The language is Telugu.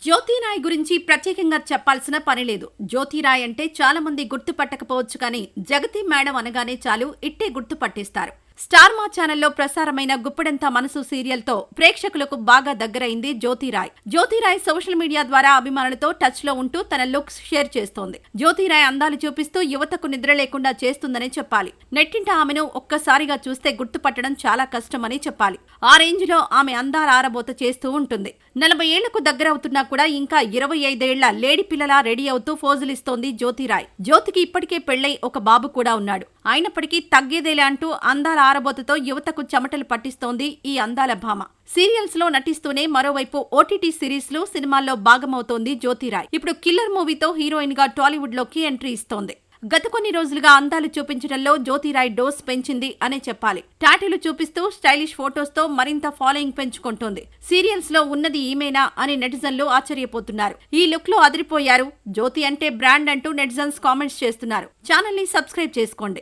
జ్యోతిరాయ్ గురించి ప్రత్యేకంగా చెప్పాల్సిన పని లేదు. జ్యోతిరాయ్ అంటే చాలా మంది గుర్తుపట్టకపోవచ్చు కానీ జగతి మేడం అనగానే చాలు ఇట్టే గుర్తుపట్టేస్తారు. స్టార్ మా ఛానల్లో ప్రసారమైన గుప్పెడంత మనసు సీరియల్తో ప్రేక్షకులకు బాగా దగ్గరైంది జ్యోతిరాయ్. జ్యోతిరాయ్ సోషల్ మీడియా ద్వారా అభిమానులతో టచ్ లో ఉంటూ తన లుక్స్ షేర్ చేస్తోంది. జ్యోతిరాయ్ అందాలు చూపిస్తూ యువతకు నిద్ర లేకుండా చేస్తుందనే చెప్పాలి. నెట్టింట ఆమెను ఒక్కసారిగా చూస్తే గుర్తుపట్టడం చాలా కష్టమని చెప్పాలి. ఆ రేంజ్ లో ఆమె అందాల ఆరబోత చేస్తూ ఉంటుంది. 40 ఏళ్లకు దగ్గరవుతున్నా కూడా ఇంకా 25 ఏళ్ల లేడీ పిల్లలా రెడీ అవుతూ ఫోజులిస్తోంది జ్యోతిరాయ్. జ్యోతికి ఇప్పటికే పెళ్లై ఒక బాబు కూడా ఉన్నాడు. అయినప్పటికీ తగ్గేదేలే అంటూ అందాల ఆరబోతతో యువతకు చెమటలు పట్టిస్తోంది ఈ అందాల భామ. సీరియల్స్ లో నటిస్తూనే మరోవైపు ఓటీటీ సిరీస్ లో సినిమాల్లో భాగమవుతోంది జ్యోతిరాయ్. ఇప్పుడు కిల్లర్ మూవీతో హీరోయిన్ గా టాలీవుడ్ లోకి ఎంట్రీ ఇస్తోంది. గత కొన్ని రోజులుగా అందాలు చూపించడంలో జ్యోతిరాయ్ డోస్ పెంచింది అనే చెప్పాలి. టాటూలు చూపిస్తూ స్టైలిష్ ఫోటోస్ తో మరింత ఫాలోయింగ్ పెంచుకుంటోంది. సీరియల్స్ లో ఉన్నది ఈమెనా అని నెటిజన్లు ఆశ్చర్యపోతున్నారు. ఈ లుక్ లో అదిరిపోయారు, జ్యోతి అంటే బ్రాండ్ అంటూ నెటిజన్స్ కామెంట్స్ చేస్తున్నారు. ఛానల్ ని సబ్స్క్రైబ్ చేసుకోండి.